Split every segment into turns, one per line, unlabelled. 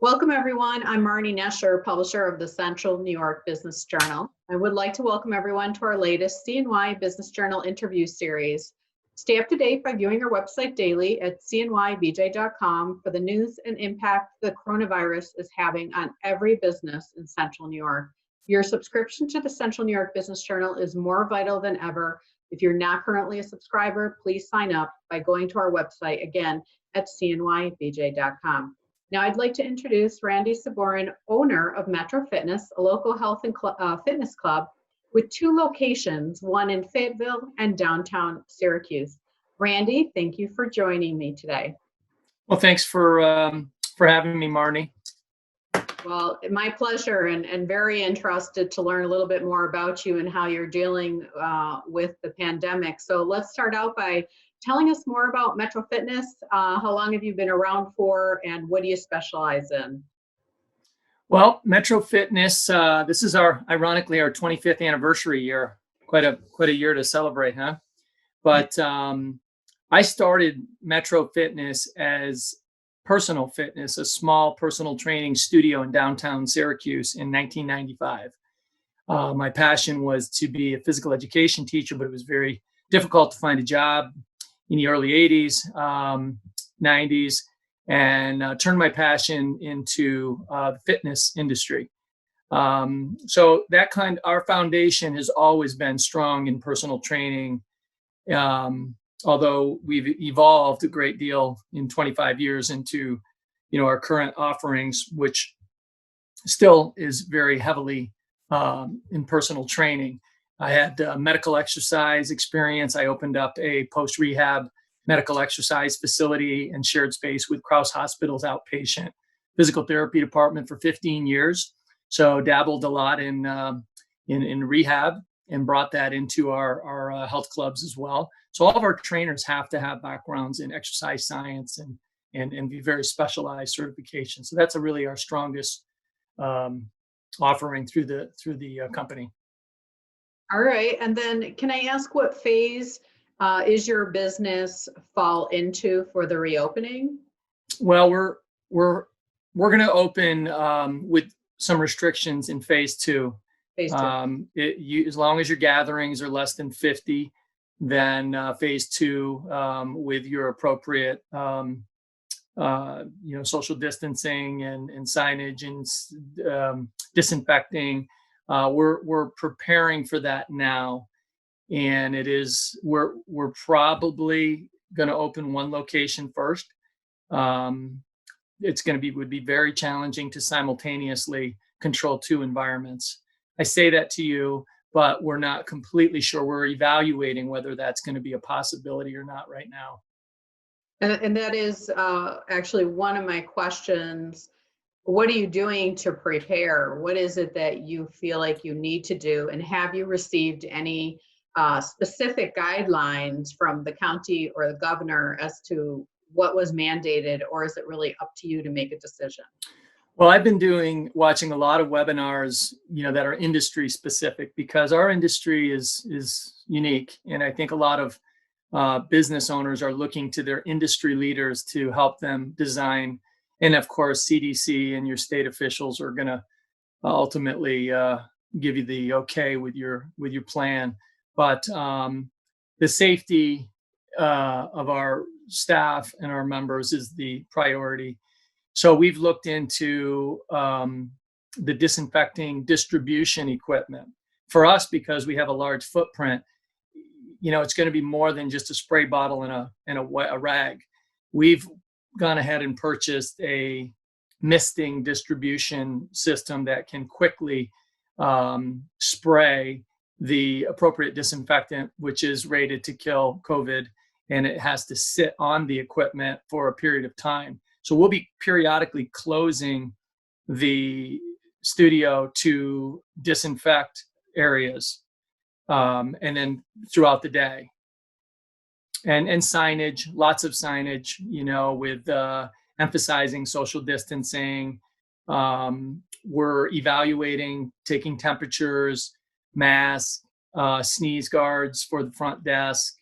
Welcome, everyone. I'm Marny Nesher, publisher of the Central New York Business Journal. I would like to welcome everyone to our latest CNY Business Journal interview series. Stay up to date by viewing our website daily at CNYBJ.com for the news and impact the coronavirus is having on every business in Central New York. Your subscription to the Central New York Business Journal is more vital than ever. If you're not currently a subscriber, please sign up by going to our website again at CNYBJ.com. Now I'd like to introduce Randy Sabourin, owner of Metro Fitness, a local health and fitness club with two locations, one in Fayetteville and downtown Syracuse. Randy, thank you for joining me today.
Well, thanks for having me, Marny.
Well, my pleasure, and very interested to learn a little bit more about you and how you're dealing with the pandemic. So let's start out by telling us more about Metro Fitness. How long have you been around for, and what do you specialize in?
Well, Metro Fitness, this is ironically our 25th anniversary year. Quite a year to celebrate, huh? But I started Metro Fitness as personal fitness, a small personal training studio in downtown Syracuse in 1995. My passion was to be a physical education teacher, but it was very difficult to find a job in the early 80s, 90s, and turned my passion into the fitness industry. So our foundation has always been strong in personal training, although we've evolved a great deal in 25 years into, our current offerings, which still is very heavily in personal training. I had medical exercise experience. I opened up a post-rehab medical exercise facility and shared space with Crouse Hospital's outpatient physical therapy department for 15 years. So dabbled a lot in rehab and brought that into our health clubs as well. So all of our trainers have to have backgrounds in exercise science and be very specialized certification. So that's really our strongest offering through the company.
All right, and then can I ask what phase is your business fall into for the reopening?
Well, we're going to open with some restrictions in phase two.
Phase two.
As long as your gatherings are less than 50, then phase two with your appropriate social distancing and signage and disinfecting. We're preparing for that now, and we're probably going to open one location first. Would be very challenging to simultaneously control two environments. I say that to you, but we're not completely sure. We're evaluating whether that's going to be a possibility or not right now.
And that is actually one of my questions. What are you doing to prepare? What is it that you feel like you need to do? And have you received any specific guidelines from the county or the governor as to what was mandated, or is it really up to you to make a decision?
Well, I've been watching a lot of webinars, that are industry specific, because our industry is unique. And I think a lot of business owners are looking to their industry leaders to help them design. And of course, CDC and your state officials are going to ultimately give you the okay with your plan. But the safety of our staff and our members is the priority. So we've looked into the disinfecting distribution equipment. For us, because we have a large footprint, it's going to be more than just a spray bottle and a rag. We've gone ahead and purchased a misting distribution system that can quickly spray the appropriate disinfectant, which is rated to kill COVID, and it has to sit on the equipment for a period of time. So we'll be periodically closing the studio to disinfect areas, and then throughout the day. And signage, lots of signage, with emphasizing social distancing. We're evaluating, taking temperatures, masks, sneeze guards for the front desk,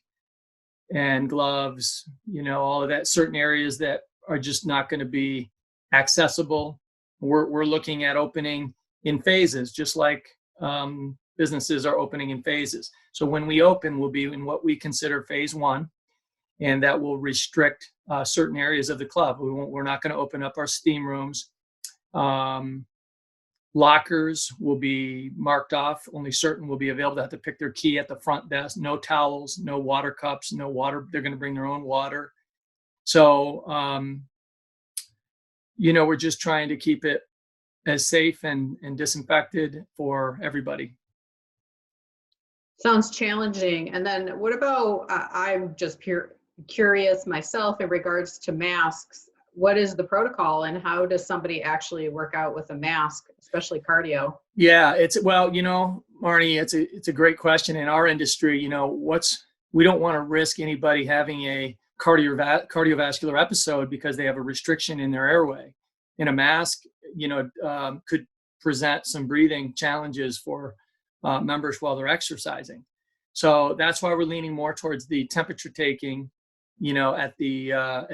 and gloves, all of that. Certain areas that are just not going to be accessible we're looking at opening in phases, just like businesses are opening in phases. So when we open, we'll be in what we consider phase one, and that will restrict certain areas of the club. We're not going to open up our steam rooms. Lockers will be marked off. Only certain will be available. They have to pick their key at the front desk. No towels, no water cups, no water. They're going to bring their own water. So, we're just trying to keep it as safe and disinfected for everybody.
Sounds challenging. And then what about, I'm just curious myself in regards to masks. What is the protocol and how does somebody actually work out with a mask, especially cardio?
Yeah, Marny, it's a great question. In our industry, we don't want to risk anybody having a cardiovascular episode because they have a restriction in their airway. And a mask, could present some breathing challenges for members while they're exercising. So that's why we're leaning more towards the temperature taking, at the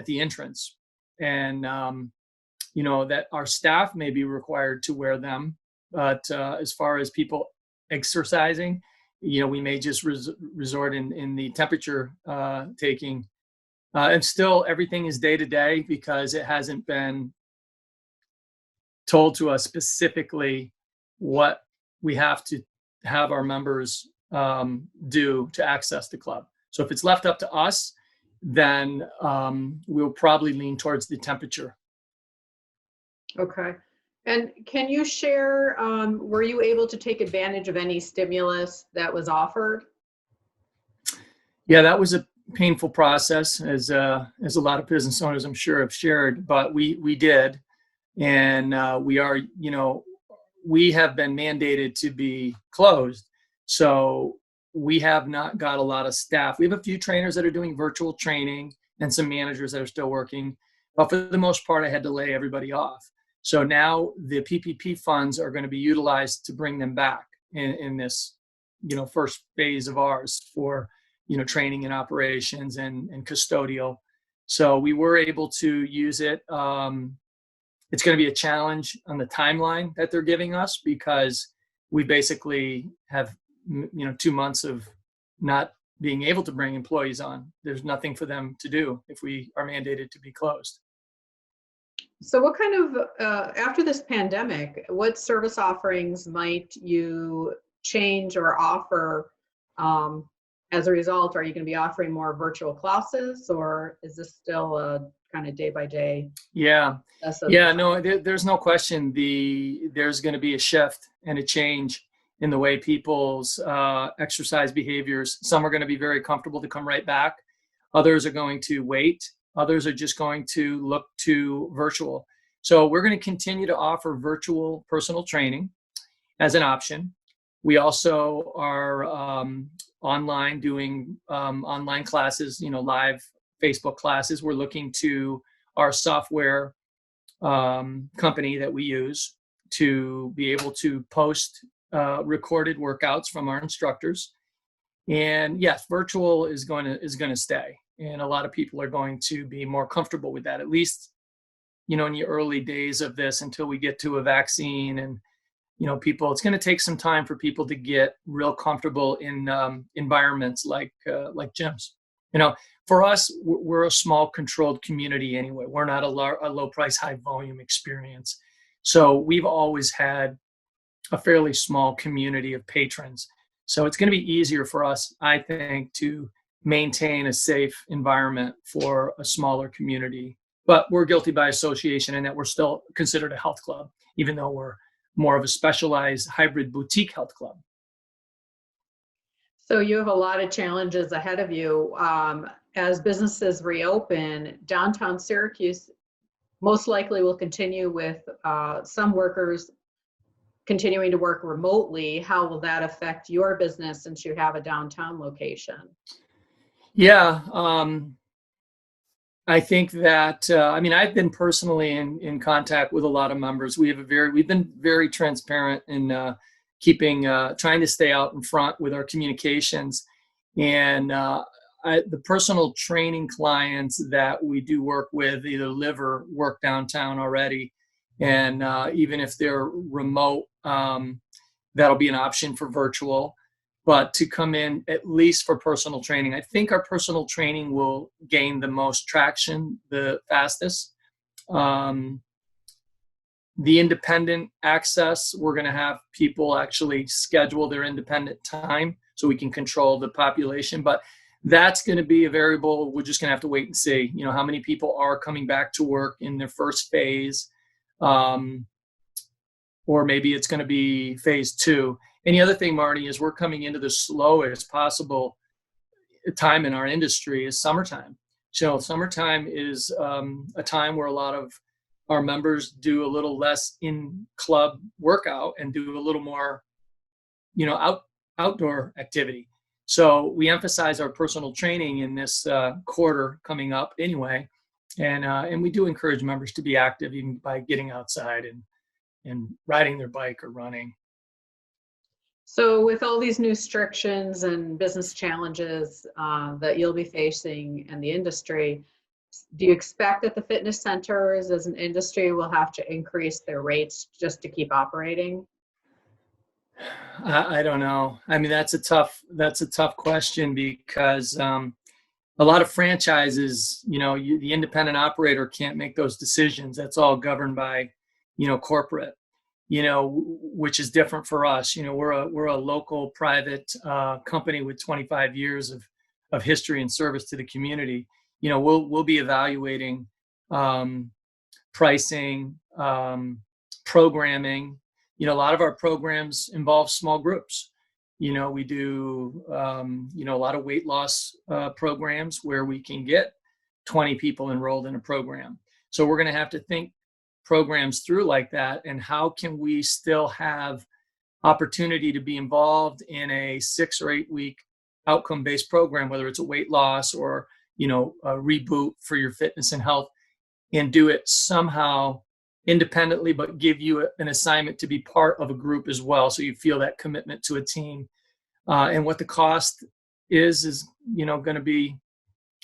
entrance. And, that our staff may be required to wear them. But as far as people exercising, we may just resort in the temperature taking. And still, everything is day to day because it hasn't been told to us specifically what we have to have our members do to access the club. So if it's left up to us, then we'll probably lean towards the temperature.
Okay. And can you share, were you able to take advantage of any stimulus that was offered?
Yeah, that was a painful process, as a lot of business owners, I'm sure, have shared, but we did. And we have been mandated to be closed. So we have not got a lot of staff. We have a few trainers that are doing virtual training and some managers that are still working. But for the most part, I had to lay everybody off. So now the PPP funds are going to be utilized to bring them back in this, first phase of ours for, training and operations and custodial. So we were able to use it. It's going to be a challenge on the timeline that they're giving us because we basically have, 2 months of not being able to bring employees on. There's nothing for them to do if we are mandated to be closed.
So what kind of, after this pandemic, what service offerings might you change or offer as a result? Are you going to be offering more virtual classes or is this still a kind of day by day?
Yeah. No, there's no question. There's going to be a shift and a change in the way people's exercise behaviors. Some are going to be very comfortable to come right back. Others are going to wait. Others are just going to look to virtual. So we're going to continue to offer virtual personal training as an option. We also are online doing online classes, live Facebook classes. We're looking to our software company that we use to be able to post recorded workouts from our instructors. And yes, virtual is going to stay. And a lot of people are going to be more comfortable with that, at least, in the early days of this until we get to a vaccine. And, it's going to take some time for people to get real comfortable in environments like gyms. For us, we're a small controlled community anyway. We're not a low price, high volume experience. So we've always had a fairly small community of patrons. So it's going to be easier for us, I think, to maintain a safe environment for a smaller community. But we're guilty by association in that we're still considered a health club, even though we're more of a specialized hybrid boutique health club.
So you have a lot of challenges ahead of you. As businesses reopen, downtown Syracuse most likely will continue with some workers continuing to work remotely. How will that affect your business since you have a downtown location?
Yeah, I think that, I've been personally in contact with a lot of members. We've been very transparent in trying to stay out in front with our communications. And the personal training clients that we do work with either live or work downtown already. And even if they're remote, that'll be an option for virtual. But to come in at least for personal training, I think our personal training will gain the most traction, the fastest. The independent access, we're going to have people actually schedule their independent time so we can control the population. But that's going to be a variable. We're just going to have to wait and see, how many people are coming back to work in their first phase. Or maybe it's going to be phase 2. And the other thing, Marty, is we're coming into the slowest possible time in our industry is summertime. So summertime is a time where a lot of our members do a little less in-club workout and do a little more, outdoor activity. So we emphasize our personal training in this quarter coming up anyway. And we do encourage members to be active even by getting outside and riding their bike or running.
So with all these new restrictions and business challenges that you'll be facing in the industry, do you expect that the fitness centers as an industry will have to increase their rates just to keep operating?
I don't know. I mean, that's a tough question because a lot of franchises, the independent operator can't make those decisions. That's all governed by, corporate, which is different for us. We're a local private company with 25 years of history and service to the community. We'll be evaluating pricing, programming. A lot of our programs involve small groups. We do, a lot of weight loss programs where we can get 20 people enrolled in a program. So we're going to have to think programs through like that. And how can we still have opportunity to be involved in a 6 or 8 week outcome-based program, whether it's a weight loss or, a reboot for your fitness and health, and do it somehow independently, but give you an assignment to be part of a group as well. So you feel that commitment to a team. And what the cost is going to be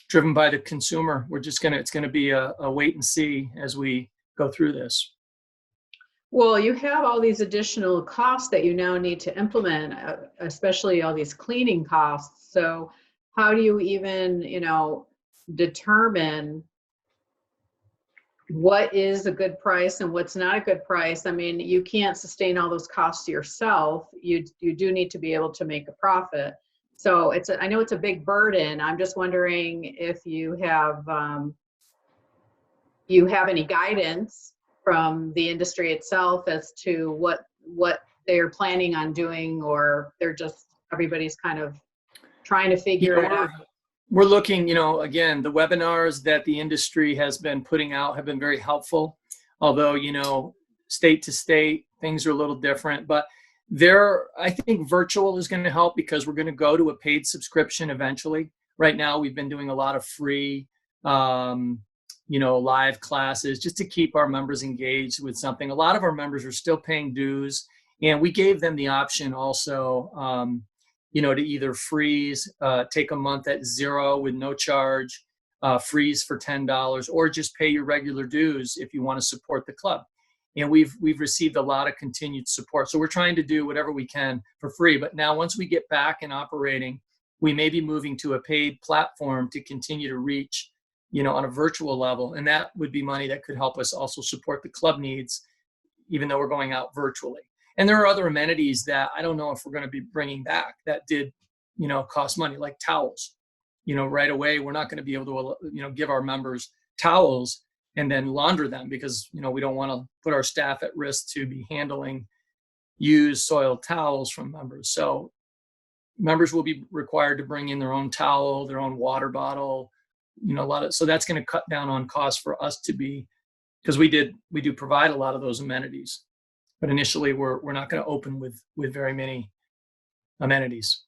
driven by the consumer. It's going to be a wait and see as we go through this.
Well, you have all these additional costs that you now need to implement, especially all these cleaning costs. So how do you even, determine what is a good price and what's not a good price? I mean, you can't sustain all those costs yourself. You do need to be able to make a profit. So I know it's a big burden. I'm just wondering if you have any guidance from the industry itself as to what they're planning on doing, or everybody's kind of trying to figure it out.
We're looking, again, the webinars that the industry has been putting out have been very helpful. Although, state to state, things are a little different. But I think virtual is going to help because we're going to go to a paid subscription eventually. Right now, we've been doing a lot of free, live classes just to keep our members engaged with something. A lot of our members are still paying dues, and we gave them the option also, to either freeze, take a month at 0 with no charge, freeze for $10, or just pay your regular dues if you want to support the club. And we've received a lot of continued support. So we're trying to do whatever we can for free. But now once we get back and operating, we may be moving to a paid platform to continue to reach, on a virtual level. And that would be money that could help us also support the club needs, even though we're going out virtually. And there are other amenities that I don't know if we're going to be bringing back that did, cost money, like towels. Right away, we're not going to be able to, give our members towels and then launder them because, we don't want to put our staff at risk to be handling used soiled towels from members. So members will be required to bring in their own towel, their own water bottle, so that's going to cut down on costs for us because we do provide a lot of those amenities. But initially, we're not going to open with very many amenities.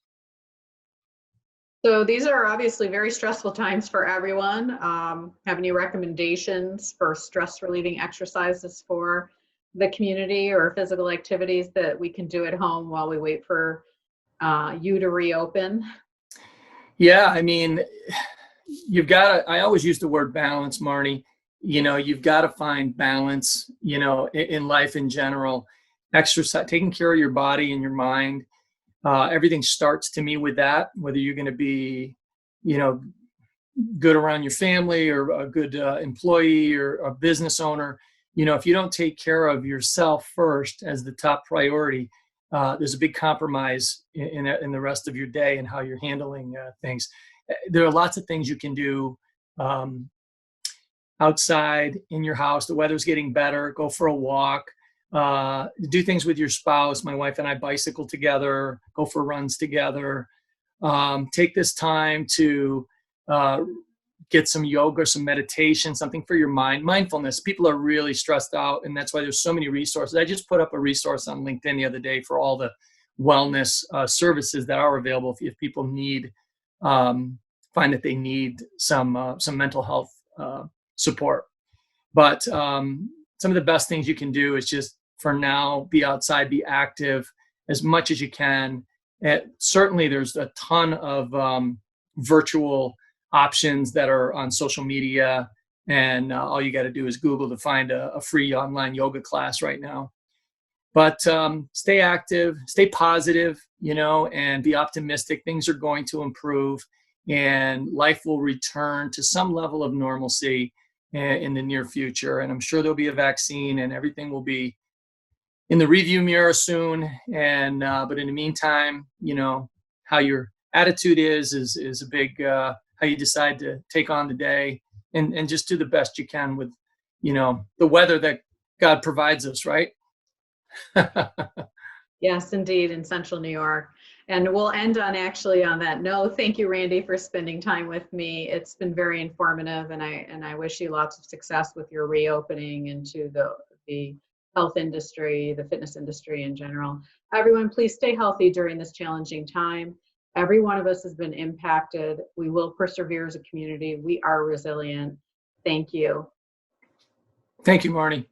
So these are obviously very stressful times for everyone. Have any recommendations for stress relieving exercises for the community or physical activities that we can do at home while we wait for you to reopen?
Yeah, I mean, I always use the word balance, Marny. you've got to find balance, in life in general. Exercise, taking care of your body and your mind. Everything starts to me with that, whether you're going to be, good around your family or a good employee or a business owner. If you don't take care of yourself first as the top priority, there's a big compromise in the rest of your day and how you're handling things. There are lots of things you can do outside in your house. The weather's getting better. Go for a walk. Do things with your spouse. My wife and I bicycle together, go for runs together. Take this time to get some yoga, some meditation, something for your mind. Mindfulness. People are really stressed out, and that's why there's so many resources. I just put up a resource on LinkedIn the other day for all the wellness services that are available if people need, find that they need some mental health support. But some of the best things you can do is just, for now, be outside, be active as much as you can. Certainly, there's a ton of virtual options that are on social media, and all you got to do is Google to find a free online yoga class right now. But stay active, stay positive, and be optimistic. Things are going to improve, and life will return to some level of normalcy in the near future. And I'm sure there'll be a vaccine, and everything will be in the review mirror soon. And but in the meantime, how your attitude is a big how you decide to take on the day, and just do the best you can with the weather that God provides us, right?
Yes, indeed, in Central New York. And we'll end on that note. Thank you, Randy, for spending time with me. It's been very informative, and I wish you lots of success with your reopening into the health industry, the fitness industry in general. Everyone, please stay healthy during this challenging time. Every one of us has been impacted. We will persevere as a community. We are resilient. Thank you.
Thank you, Marny.